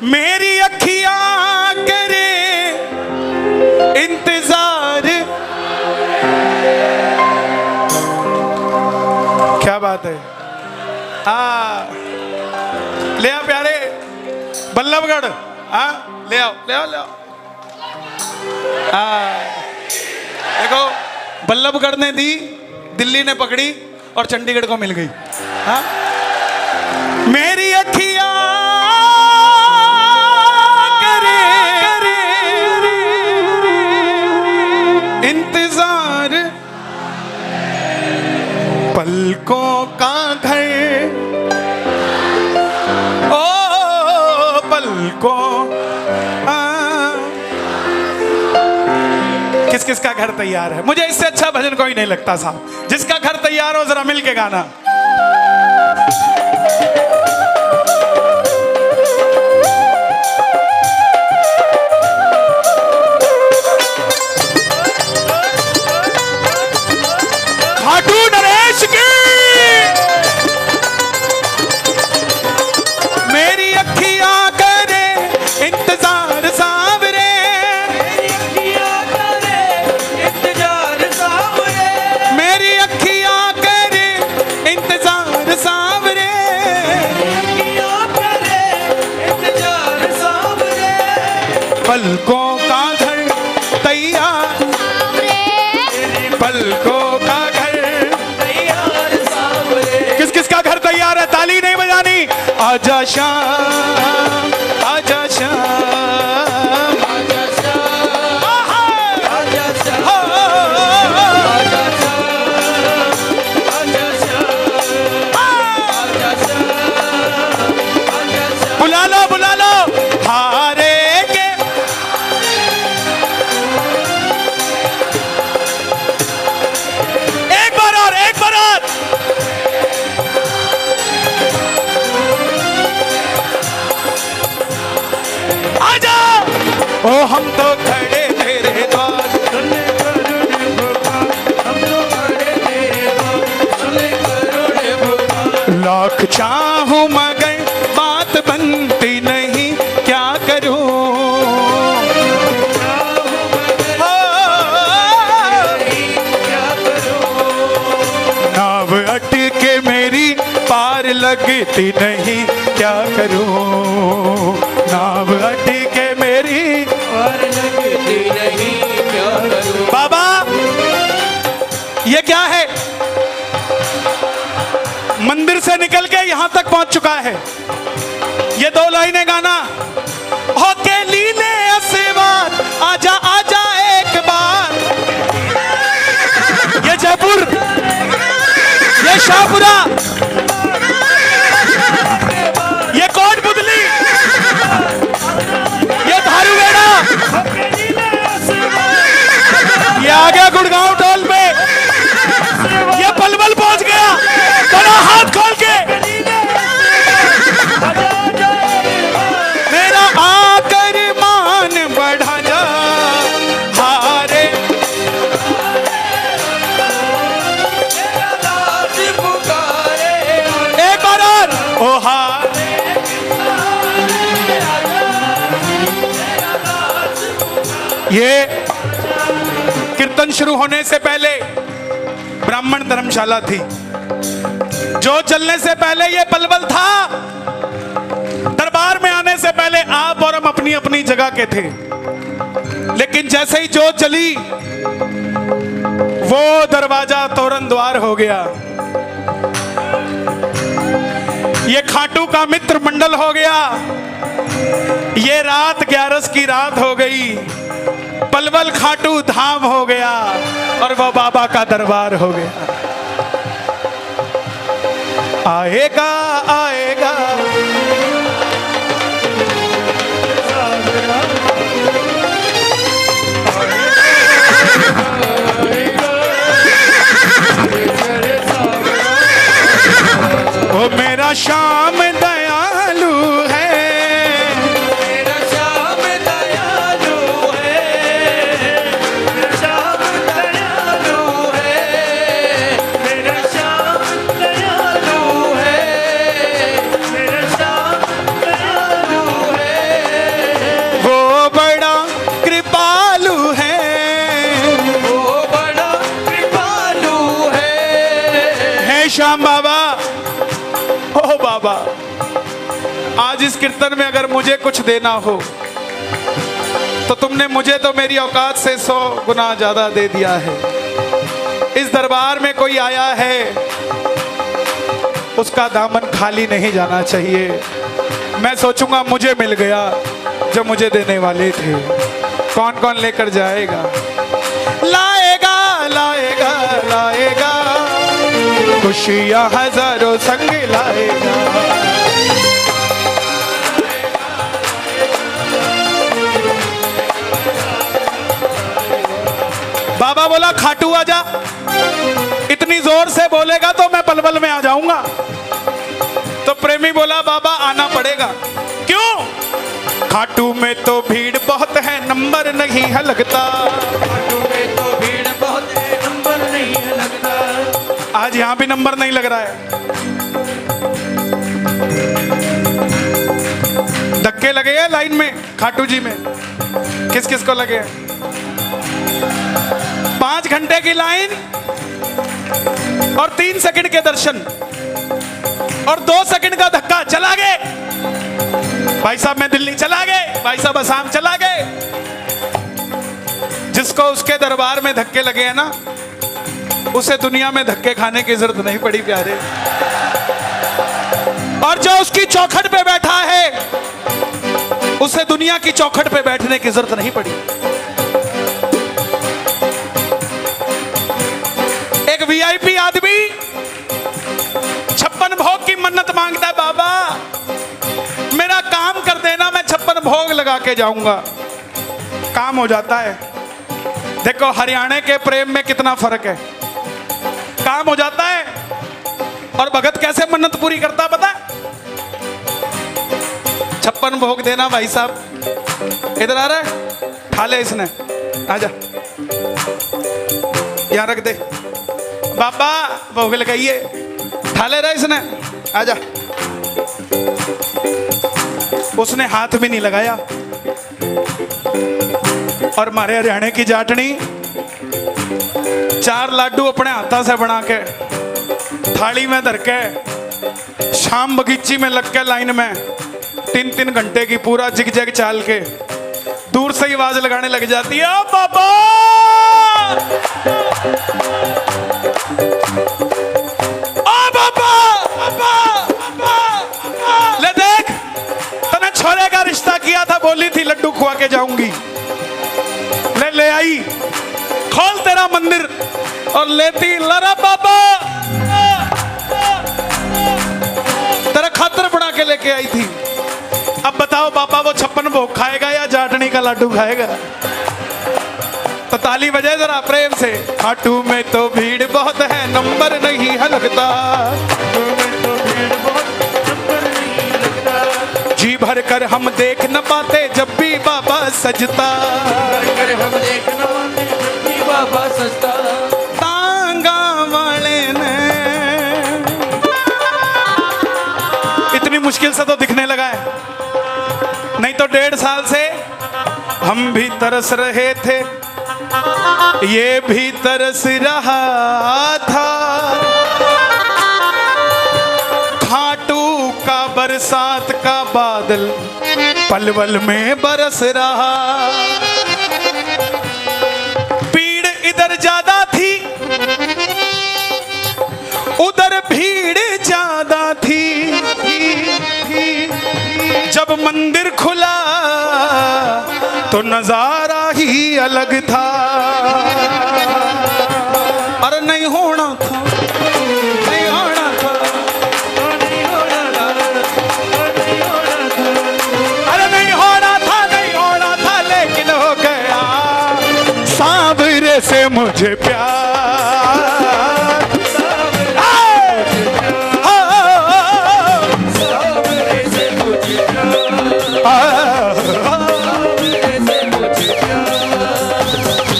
मेरी अखियां करे इंतजार। क्या बात है। हाँ ले आओ प्यारे बल्लभगढ़। हाँ ले आओ ले आओ ले आओ। हाँ देखो बल्लभगढ़ ने दी, दिल्ली ने पकड़ी और चंडीगढ़ को मिल गई। हाँ मेरी अखियां करे इंतजार, पलकों का घर ओ पलकों। किस किस का घर तैयार है? मुझे इससे अच्छा भजन कोई नहीं लगता साहब। जिसका घर तैयार हो जरा मिल के गाना। खाटू नरेश की। मेरी अखियां करे इंतजार सावरे, मेरी अखियां करे इंतजार सावरे, पलकों का घर तैयार, पलकों का घर तैयार सावरे। किस किस का घर तैयार है? ताली नहीं बजानी। आजा शाम आजा शाम आजा शाम आजा शाम आजा शाम आजा शाम आजा शाम। बुला लो हारे के। एक बार और आजा। ओ हम तो खड़े तेरे द्वार, हम तो खड़े तेरे द्वार, लाख चाहूं मगर बात बनती नहीं, क्या करूं नाव अटके मेरी पार लगती नहीं, क्या करूं नाव अटके मेरी पार लगती नहीं, क्या करूं। बाबा ये क्या है? मंदिर से निकल के यहां तक पहुंच चुका है। ये 2 लाइनें गाना। होके लीले आशीर्वाद आजा आजा एक बार। ये जयपुर, ये शाहपुरा, ये कोटबुदली, ये धारूवेड़ा, ये आ गया गुड़गांव टोल पे, ये पलवल पहुंच गया। बड़ा हाथ खोल के मेरा आकर मान बढ़ा जा हारे। एक बार और ओ हारे। ये कीर्तन शुरू होने से पहले ब्राह्मण धर्मशाला थी। जो चलने से पहले ये पलवल था। दरबार में आने से पहले आप और हम अपनी अपनी जगह के थे। लेकिन जैसे ही जोत चली वो दरवाजा तोरण द्वार हो गया। ये खाटू का मित्र मंडल हो गया। ये रात 11 की रात हो गई। पलवल खाटू धाम हो गया और वो बाबा का दरबार हो गया। आएगा आएगा वो मेरा श्याम दयालु है, मेरा श्याम दयालु है, मेरा श्याम दयालु है, मेरा श्याम दयालु है, मेरा प्रणाम बाबा। ओ बाबा, आज इस कीर्तन में अगर मुझे कुछ देना हो तो तुमने मुझे तो मेरी औकात से 100 गुना ज्यादा दे दिया है। इस दरबार में कोई आया है, उसका दामन खाली नहीं जाना चाहिए। मैं सोचूंगा मुझे मिल गया जो मुझे देने वाले थे। कौन कौन लेकर जाएगा? लाएगा लाएगा लाएगा, खुशियां हजारों संग लाएगा। बाबा बोला खाटू आजा। इतनी जोर से बोलेगा तो मैं पलवल में आ जाऊंगा। तो प्रेमी बोला बाबा आना पड़ेगा। क्यों? खाटू में तो भीड़ बहुत है, नंबर नहीं है लगता। खाटू में तो भीड़ बहुत है, नंबर नहीं है लगता। आज यहां भी नंबर नहीं लग रहा है। धक्के लगे हैं लाइन में खाटू जी में। किस किस को लगे हैं? 5 घंटे की लाइन और 3 सेकंड के दर्शन और 2 सेकंड का धक्का। चला गए भाई साहब, मैं दिल्ली चला गए, भाई साहब असम चला गए। जिसको उसके दरबार में धक्के लगे हैं ना, उसे दुनिया में धक्के खाने की जरूरत नहीं पड़ी प्यारे। और जो उसकी चौखट पे बैठा है, उसे दुनिया की चौखट पे बैठने की जरूरत नहीं पड़ी। एक वीआईपी आदमी 56 भोग की मन्नत मांगता है, बाबा मेरा काम कर देना, मैं 56 भोग लगा के जाऊंगा। काम हो जाता है। देखो हरियाणा के प्रेम में कितना फर्क है। काम हो जाता है। और भगत कैसे मन्नत पूरी करता पता है? 56 भोग देना भाई साहब। इधर आ रहा है, खा ले इसने, आजा यहां रख दे। बाबा भोग लगाइए, खा ले रहा इसने, आजा। उसने हाथ भी नहीं लगाया। और हमारे हरियाणा की जाटनी 4 लाडू अपने हाथों से बना के थाली में धर के शाम बगीची में लग के लाइन में 3-3 घंटे की पूरा जिग जग चाल के दूर से ही आवाज लगाने लग जाती है, ओ बाबा ओ बाबा ले देख, तूने छोरे का रिश्ता किया था, बोली थी लड्डू खुआ के जाऊंगी। ले आई, खोल तेरा मंदिर और लेती लरा बाबा, तेरा खातर बना के लेके आई थी। अब बताओ बाबा वो 56 भोग खाएगा या जाटनी का लड्डू खाएगा? तो ताली बजाए जरा प्रेम से। खाटू में तो भीड़ बहुत है, नंबर नहीं है लगता। जी भर कर हम देख न पाते जब भी बाबा सजता। हम देख न पाते जब भी बाबा सजता। तांगा वाले ने इतनी मुश्किल से तो दिखने लगा है, नहीं तो 1.5 साल से हम भी तरस रहे थे, ये भी तरस रहा था। खाटू का बरसात का बादल पलवल में बरस रहा। भीड़ इधर ज्यादा थी, उधर भीड़ ज्यादा थी। जब मंदिर खुला तो नजारा ही अलग था। और नहीं होना था, नहीं होना था, अरे नहीं होना था, नहीं होना था, लेकिन हो गया। सांवरे से मुझे प्यार,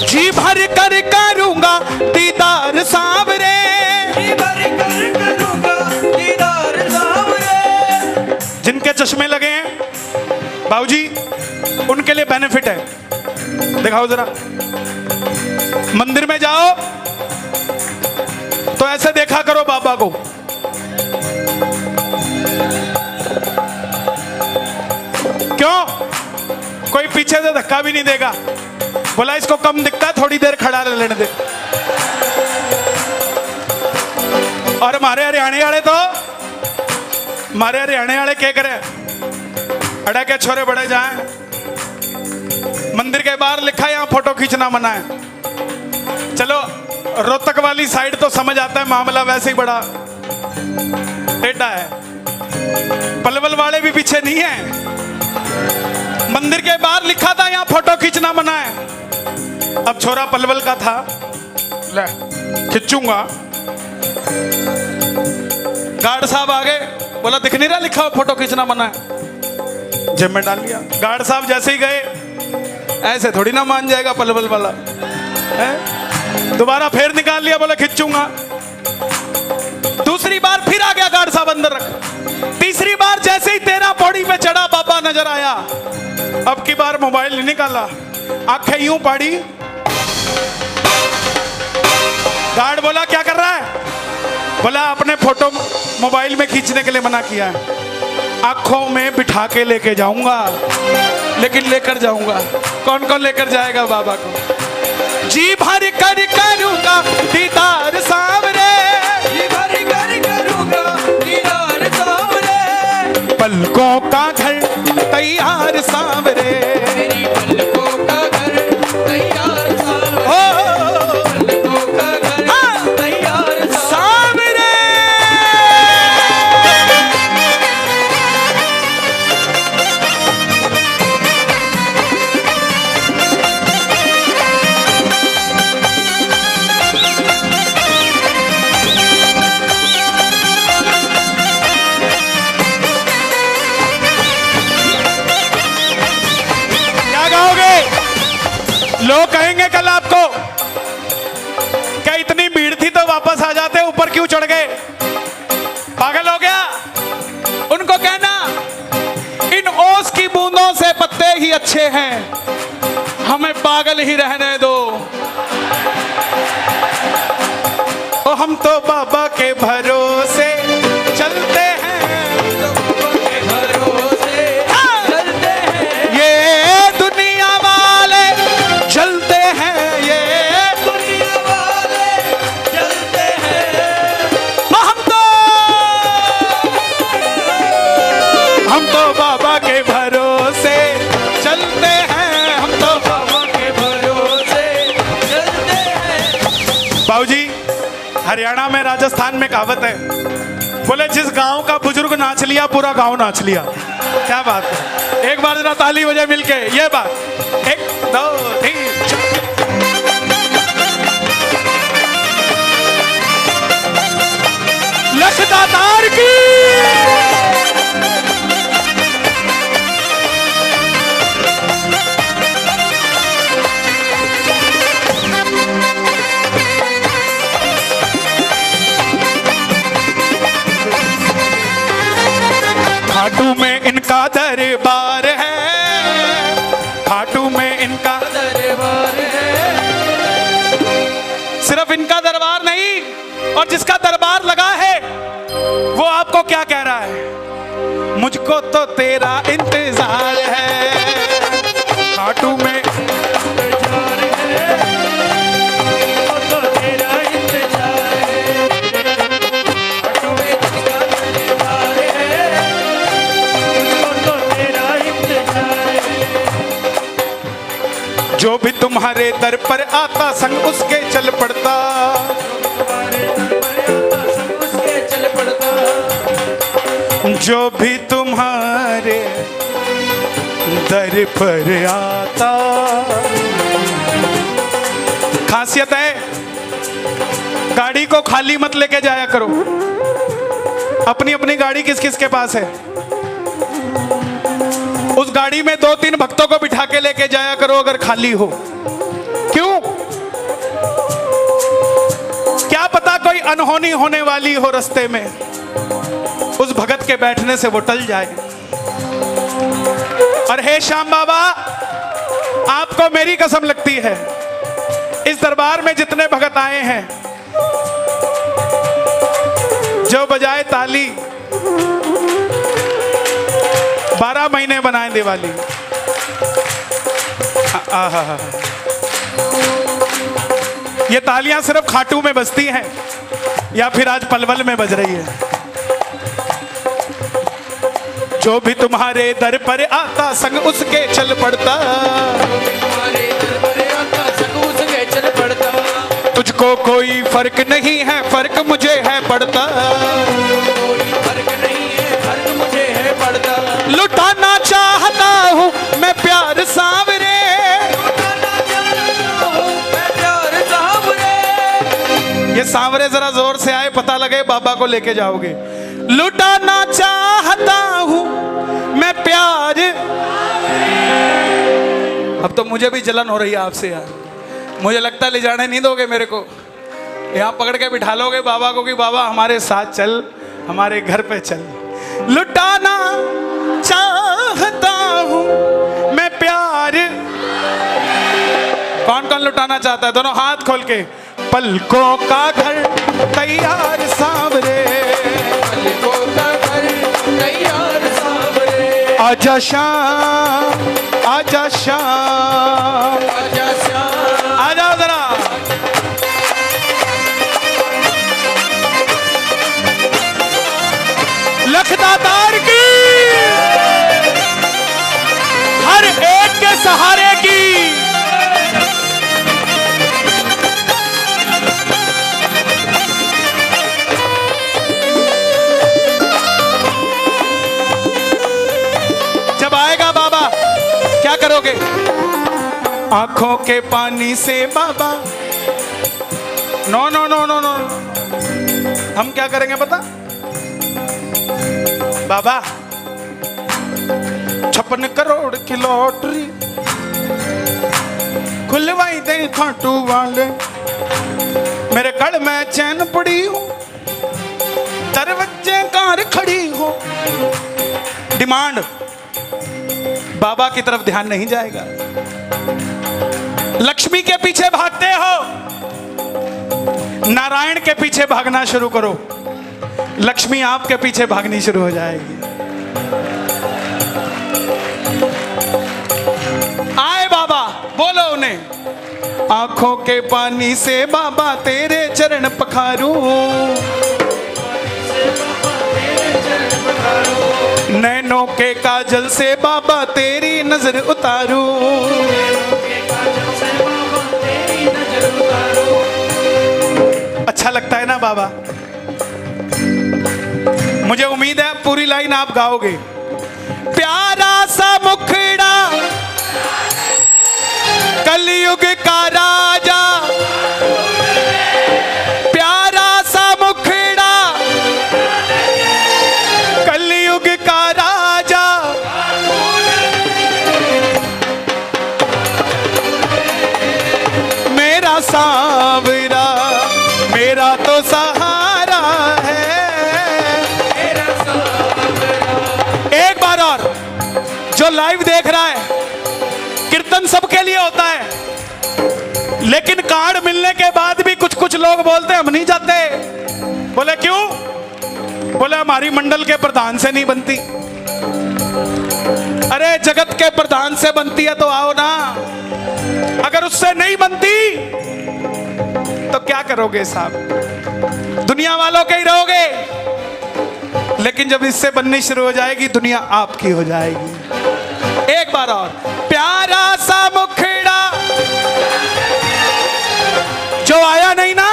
जी भर कर करूंगा दीदार सांवरे, जी भर कर करूंगा दीदार सांवरे। जिनके चश्मे लगे हैं बाबूजी, उनके लिए बेनिफिट है। दिखाओ जरा, मंदिर में जाओ तो ऐसे देखा करो बाबा को, क्यों? कोई पीछे से धक्का भी नहीं देगा। बोला इसको कम दिखता है, थोड़ी देर खड़ा रहने दे। और हमारे हरियाणा वाले तो हमारे हरियाणा वाले क्या करे, अड़ा के छोरे बड़े जाए, मंदिर के बाहर लिखा है यहाँ फोटो खींचना मना है। चलो रोहतक वाली साइड तो समझ आता है, मामला वैसे ही बड़ा टेढ़ा है। पलवल वाले भी पीछे नहीं है। मंदिर के बाहर लिखा था यहाँ फोटो खींचना मना है। अब छोरा पलवल का था, ले खिंचूंगा। गार्ड साहब आ गए, बोला दिख नहीं रहा लिखा हुआ फोटो खींचना मना है। जेब में डाल लिया। गार्ड साहब जैसे ही गए, ऐसे थोड़ी ना मान जाएगा पलवल वाला है। दोबारा फिर निकाल लिया, बोला खिंचूंगा। दूसरी बार फिर आ गया गार्ड साहब अंदर रख। तीसरी बार जैसे ही तेरा पौड़ी पे चढ़ा बाबा नजर आया, अब की बार मोबाइल नहीं निकाला, आंखें यूं पाड़ी। गार्ड बोला क्या कर रहा है? बोला अपने फोटो मोबाइल में खींचने के लिए मना किया है। आंखों में बिठा के लेके जाऊंगा, लेकिन लेकर जाऊंगा। कौन कौन लेकर जाएगा बाबा को? जी भर कर करूंगा दीदार सांवरे, जी भर कर करूंगा दीदार सांवरे, पलकों का घर तैयार सांवरे, मेरी पलकों का घर तैयार सांवरे, ओ पलकों का घर तैयार सांवरे। लोग कहेंगे कल आपको क्या इतनी भीड़ थी तो वापस आ जाते, ऊपर क्यों चढ़ गए? पागल हो गया? उनको कहना इन ओस की बूंदों से पत्ते ही अच्छे हैं, हमें पागल ही रहने दो। ओ हम तो बाबा के भरोसे चलते हैं, के भरोसे चलते हैं, ये दुनिया वाले चलते हैं, ये दुनिया वाले चलते हैं, हम तो बाबा के भरोसे चलते हैं, हम तो बाबा के भरोसे चलते हैं। बाबूजी हरियाणा में, राजस्थान में कहावत है, बोले जिस गांव का बुजुर्ग नाच लिया पूरा गांव नाच लिया। क्या बात है? एक बार जरा ताली बजाए मिलके, ये बात। 1 2 3 लखदातार की। खाटू में इनका दरबार है, खाटू में इनका दरबार है, सिर्फ इनका दरबार नहीं, और जिसका दरबार लगा है वो आपको क्या कह रहा है? मुझको तो तेरा इंतजार है। खाटू में इंतजार है, वो तो तेरा इंतजार है, तुम्हें जिसका दरबार है, वो तो तेरा इंतजार है। जो भी तुम्हारे दर पर आता संग उसके चल पड़ता, तुम्हारे दर पर आता संग उसके चल पड़ता, जो भी तुम्हारे दर पर आता। खासियत है गाड़ी को खाली मत लेके जाया करो। अपनी अपनी गाड़ी किस किस के पास है, उस गाड़ी में 2-3 भक्तों को बिठा के लेके जाया करो अगर खाली हो। क्यों? क्या पता कोई अनहोनी होने वाली हो रास्ते में, उस भगत के बैठने से वो टल जाए। और हे श्याम बाबा, आपको मेरी कसम लगती है, इस दरबार में जितने भगत आए हैं, जो बजाए ताली 12 महीने बनाए दिवाली। आहा, ये तालियां सिर्फ खाटू में बजती हैं या फिर आज पलवल में बज रही है? जो भी तुम्हारे दर पर आता संग उसके चल पड़ता, तुम्हारे दर पर आता संग उसके चल पड़ता। तुझको कोई फर्क नहीं है, फर्क मुझे है पड़ता। कोई फर्क नहीं है, फर्क मुझे है पड़ता। लुटाना चाहता हूँ मैं प्यार सांवरे, मैं प्यार सांवरे। ये सांवरे जरा जोर से आए, पता लगे बाबा को लेके जाओगे। लुटाना चाहता हूँ मैं प्यार। अब तो मुझे भी जलन हो रही है आपसे यार। मुझे लगता है ले जाने नहीं दोगे मेरे को, यहाँ पकड़ के बिठा लोगे बाबा को कि बाबा हमारे साथ चल, हमारे घर पे चल। लुटाना चाहता हूँ मैं प्यार। कौन कौन लुटाना चाहता है? दोनों हाथ खोल के। पलकों का घर तैयार सांवरे, पलकों का घर तैयार सांवरे। आजा शाम, आजा शाम, आजा श्याम। आ जाओ जरा। लखदातार की, हर एक के सहारे की। जब आएगा बाबा क्या करोगे? आंखों के पानी से बाबा, no no no no no, हम क्या करेंगे पता? बाबा 56 करोड़ की लॉटरी खुलवाई दे खाटू वाले। मेरे गढ़ में चैन पड़ी हो, दरवाजे कार खड़ी हो। डिमांड बाबा की तरफ ध्यान नहीं जाएगा। लक्ष्मी के पीछे भागते हो, नारायण के पीछे भागना शुरू करो, लक्ष्मी आपके पीछे भागनी शुरू हो जाएगी। आए बाबा, बोलो उन्हें। आंखों के पानी से बाबा तेरे चरण पखारूं, नैनों के काजल से बाबा तेरी नजर उतारूं। अच्छा लगता है ना बाबा? मुझे उम्मीद है पूरी लाइन आप गाओगे। प्यारा सा मुखड़ा कलयुग का राजा, प्यारा सा मुखड़ा कलयुग का राजा। मेरा सांवरा मेरा तो सहारा है। एक बार और, जो लाइव देख रहा है, कीर्तन सबके लिए होता है, लेकिन कार्ड मिलने के बाद भी कुछ कुछ लोग बोलते हैं हम नहीं जाते। बोले क्यों? बोले हमारी मंडल के प्रधान से नहीं बनती। अरे जगत के प्रधान से बनती है तो आओ ना, अगर उससे नहीं बनती तो क्या करोगे साहब? दुनिया वालों के ही रहोगे, लेकिन जब इससे बननी शुरू हो जाएगी दुनिया आपकी हो जाएगी। एक बार और। प्यारा सा मुखड़ा, जो आया नहीं ना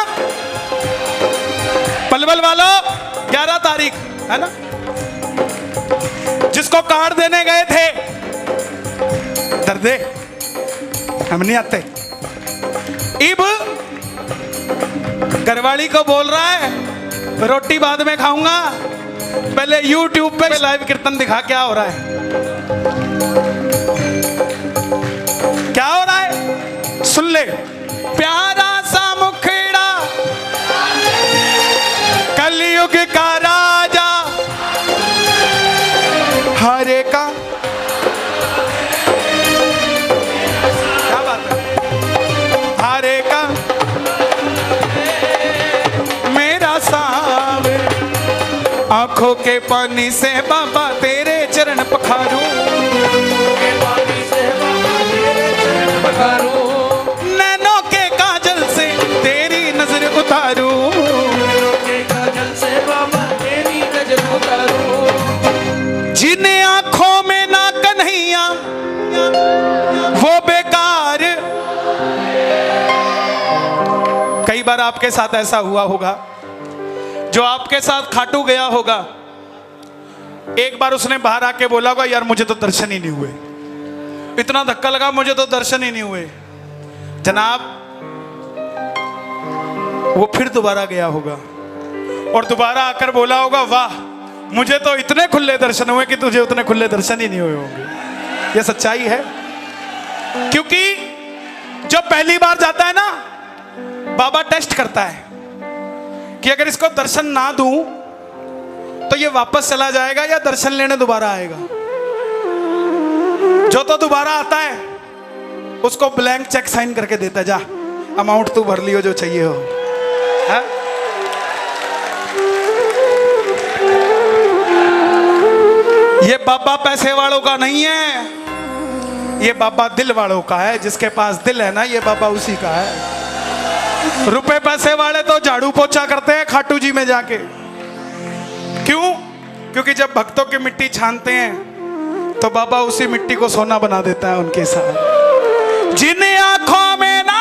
पलवल वालों, 11 तारीख है ना, जिसको कार्ड देने गए थे, दर्दे हम नहीं आते। इब घरवाली को बोल रहा है रोटी बाद में खाऊंगा, पहले YouTube पे लाइव कीर्तन दिखा क्या हो रहा है, क्या हो रहा है, सुन ले। प्यारा सा मुखड़ा कलयुग का राजा, हरे का क्या बात है, हरे का मेरा सांवरा। आंखों के पानी से बाबा तेरे चरण पखारूं, के पानी से बाबा तेरे चरण पखारूं, नैनों के काजल से तेरी नजर उतारूं, के काजल से बाबा तेरी नजर उतारूं, जिन्हें आंखों में ना कन्हैया वो बेकार। कई बार आपके साथ ऐसा हुआ होगा, जो आपके साथ खाटू गया होगा, एक बार उसने बाहर आके बोला होगा यार मुझे तो दर्शन ही नहीं हुए, इतना धक्का लगा मुझे तो दर्शन ही नहीं हुए। जनाब वो फिर दोबारा गया होगा और दोबारा आकर बोला होगा वाह मुझे तो इतने खुले दर्शन हुए कि तुझे उतने खुले दर्शन ही नहीं हुए होंगे। यह सच्चाई है, क्योंकि जो पहली बार जाता है ना, बाबा टेस्ट करता है कि अगर इसको दर्शन ना दूं तो ये वापस चला जाएगा या दर्शन लेने दोबारा आएगा। जो तो दोबारा आता है उसको ब्लैंक चेक साइन करके देता है, जा अमाउंट तू भर लियो जो चाहिए हो। है? ये बाबा पैसे वालों का नहीं है, ये बाबा दिल वालों का है। जिसके पास दिल है ना, ये बाबा उसी का है। रुपए पैसे वाले तो झाड़ू पोछा करते हैं खाटू जी में जाके। क्यों? क्योंकि जब भक्तों की मिट्टी छानते हैं तो बाबा उसी मिट्टी को सोना बना देता है उनके साथ। जिन्हें आंखों में ना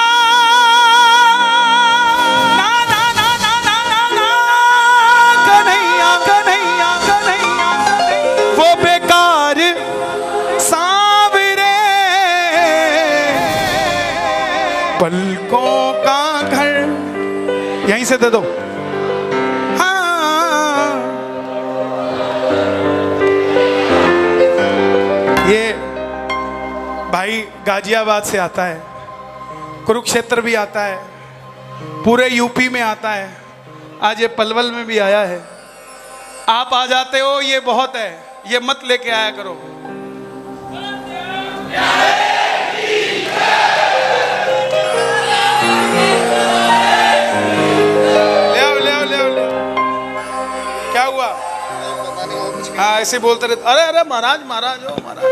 कन्हैया कन्हैया कन्हैया वो बेकार सांवरे पलकों का घर। यहीं से दे दो। ये भाई गाजियाबाद से आता है, कुरुक्षेत्र भी आता है, पूरे यूपी में आता है, आज ये पलवल में भी आया है। आप आ जाते हो ये बहुत है, ये मत लेके आया करो। ले आओ। क्या हुआ? हाँ ऐसे बोलते रहते, अरे अरे महाराज महाराज हो महाराज।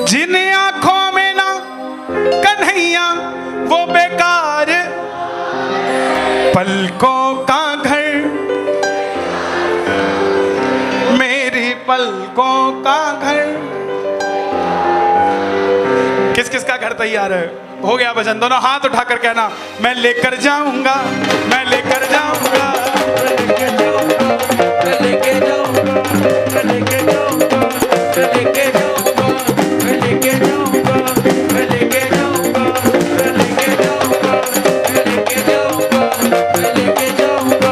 जिन आंखों में ना कन्हैया वो बेकार पलकों का घर, मेरी पलकों का घर। किस किस का घर तैयार है? हो गया भजन। दोनों हाथ उठाकर कहना मैं लेकर जाऊंगा, मैं लेकर जाऊंगा, लेके जाऊंगा, मैं लेके जाऊंगा, मैं लेके जाऊंगा, मैं लेके जाऊंगा, मैं लेके जाऊंगा, मैं लेके जाऊंगा, मैं लेके जाऊंगा, मैं लेके जाऊंगा, मैं लेके जाऊंगा,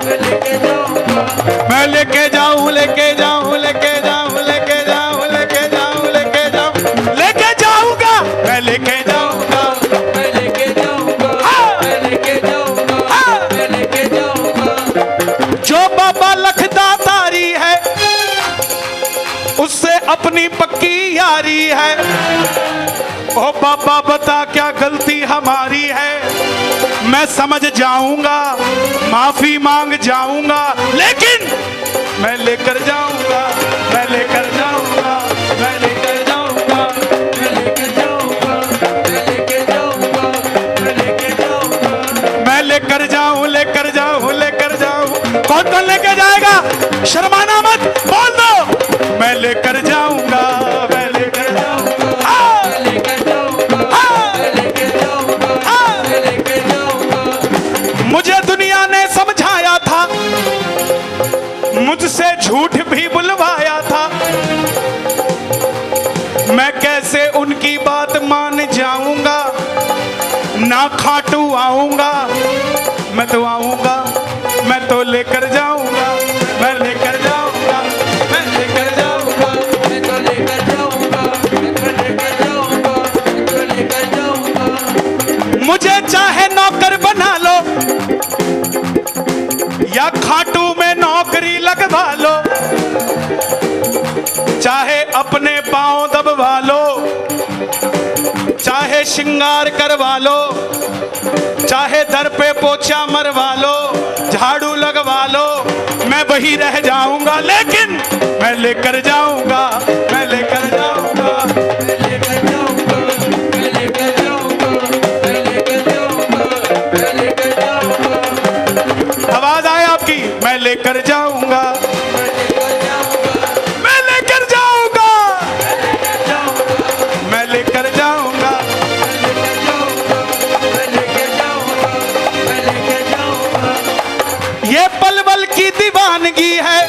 मैं लेके जाऊंगा, मैं लेके जाऊं, लेके जाऊं, लेके जाऊं, लेके जाऊं, लेके जाऊं, लेके जाऊं, लेके जाऊंगा, मैं लेके जाऊंगा, मैं लेके जाऊंगा, मैं लेके जाऊंगा, मैं लेके जाऊंगा। जो बाबा लखदातारी है उससे अपनी पक्की यारी है। ओ बाबा बता क्या गलती हमारी है, मैं समझ जाऊंगा, माफी मांग जाऊंगा, लेकिन मैं लेकर जाऊंगा, मैं लेकर जाऊंगा, मैं लेकर जाऊंगा, मैं लेके जाऊंगा, मैं लेके जाऊंगा, मैं लेके जाऊंगा। मैं लेकर जाऊं, लेकर जाऊं, लेकर जाऊं। कौन कौन लेकर जाएगा? शर्माना मत, बोल दो। मैं लेकर जाऊंगा, मैं लेकर जाऊंगा, मैं लेके जाऊंगा, मैं लेके जाऊंगा, मैं लेके जाऊंगा। मुझे दुनिया ने समझाया था, मुझसे झूठ भी बुलवाया था, मैं कैसे उनकी बात मान जाऊंगा। ना खाटू आऊंगा, मैं तो आऊंगा, मैं तो लेकर जाऊंगा, मैं लेकर जाऊंगा, मैं लेकर जाऊंगा। मैं तो लेकर जाऊंगा, मैं तो लेकर जाऊंगा, मैं तो लेकर जाऊंगा। मुझे चाहे नौकर बना लो या खाटू में नौकरी लगवा लो, चाहे अपने पांव दबवा लो, चाहे श्रृंगार करवा लो, चाहे दर पे पोछा मरवा लो, झाड़ू लगवा लो, मैं वही रह जाऊंगा, लेकिन मैं लेकर जाऊंगा, मैं लेकर जाऊंगा, मैं लेकर जाऊंगा, मैं लेकर जाऊंगा, मैं लेकर जाऊंगा, मैं लेकर जाऊंगा। आवाज आए आपकी, मैं लेकर जाऊंगा, मैं लेकर जाऊंगा, मैं लेकर जाऊंगा। ये पलवल की दीवानगी है,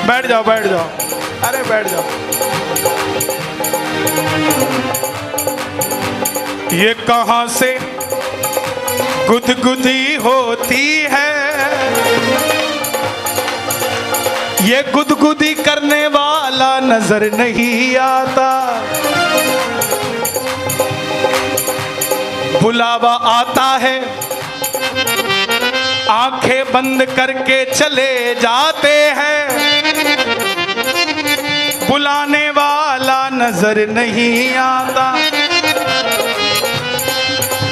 बैठ जाओ बैठ जाओ, अरे बैठ जाओ। ये कहां से गुदगुदी होती है, ये गुदगुदी करने वाला नजर नहीं आता, बुलावा आता है, आंखें बंद करके चले जाते हैं, बुलाने वाला नजर नहीं आता।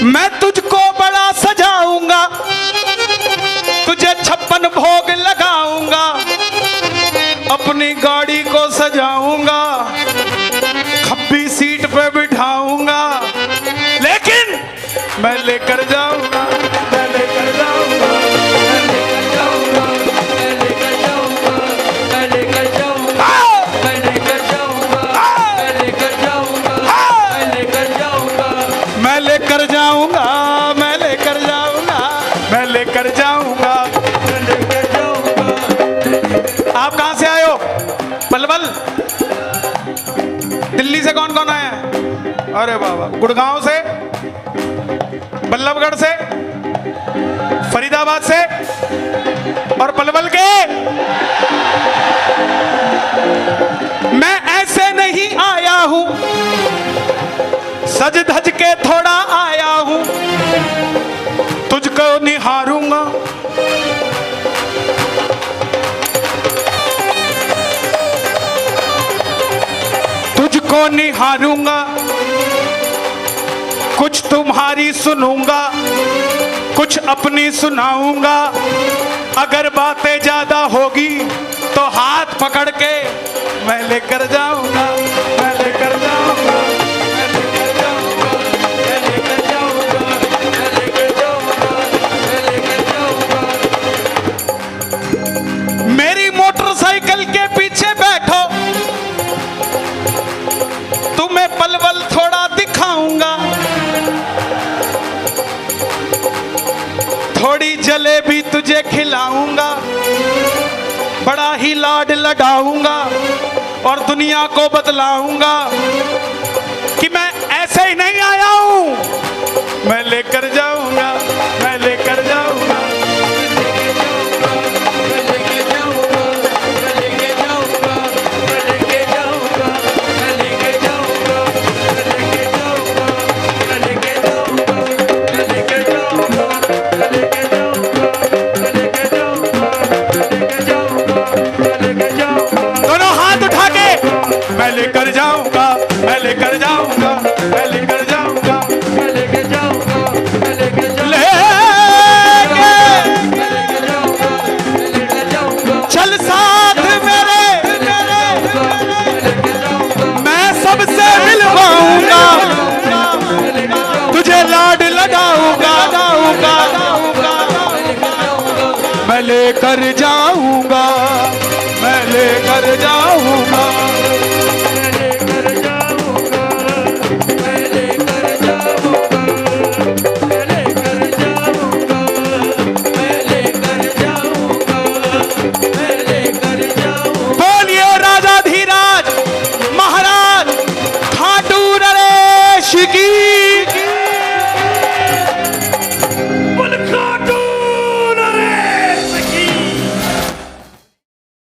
मैं तुझको बड़ा सजाऊंगा, तुझे 56 भोग लगाऊंगा, अपनी गाड़ी को सजाऊंगा, खब्बी सीट पे बिठाऊंगा, लेकिन मैं लेकर जाऊंगा, मैं लेकर जाऊंगा, मैं लेकर जाऊंगा, मैं लेकर जाऊंगा, मैं लेकर जाऊंगा, मैं लेकर जाऊंगा, मैं लेकर जाऊंगा, मैं लेकर जाऊंगा, मैं लेकर जाऊंगा, मैं लेकर जाऊंगा, मैं लेकर जाऊंगा, मैं लेकर जाऊंगा। आप कहां से आए हो? पलवल। दिल्ली से कौन कौन आया है? अरे बाबा, गुड़गांव से, बल्लभगढ़ से, फरीदाबाद से और पलवल के। मैं ऐसे नहीं आया हूं, सज धज के थोड़ा आया हूं, तुझको निहारूंगा, तुझको निहारूंगा, कुछ तुम्हारी सुनूंगा, कुछ अपनी सुनाऊंगा, अगर बातें ज्यादा होगी तो हाथ पकड़ के मैं लेकर जाऊंगा, मैं लेकर जाऊंगा, मैं लेकर जाऊंगा, मैं लेकर जाऊंगा, मैं लेकर जाऊंगा, मैं लेकर जाऊंगा। मेरी मोटरसाइकिल के पीछे बैठो, तुम्हें पलवल थोड़ा दिखाऊंगा, थोड़ी जलेबी तुझे खिलाऊंगा, बड़ा ही लाड लडाऊंगा और दुनिया को बतलाऊंगा कि मैं ऐसे ही नहीं आया हूं, मैं लेकर जाऊंगा, मैं लेकर जाऊंगा, मैं लेकर जाऊंगा, मैं लेकर जाऊंगा, मैं लेकर जाऊंगा, मैं लेकर जाऊंगा, मैं लेकर जाऊंगा, मैं लेकर जाऊंगा, मैं लेकर जाऊंगा, मैं लेकर जाऊंगा, मैं लेकर जाऊंगा, मैं लेकर जाऊंगा, मैं लेकर जाऊंगा। दोनों हाथ उठा के मैं लेकर जाऊंगा, मैं लेकर जाऊंगा, मैं लेकर जाऊंगा, मैं लेकर जाऊंगा, मैं लेकर जाऊंगा, लेके मैं लेकर जाऊंगा, मैं लेकर जाऊंगा, चल साथ मेरे, मैं सबसे मिलवाऊंगा, तुझे लाड लगाऊंगा, मैं लेकर जाऊंगा, मैं लेकर जाऊंगा।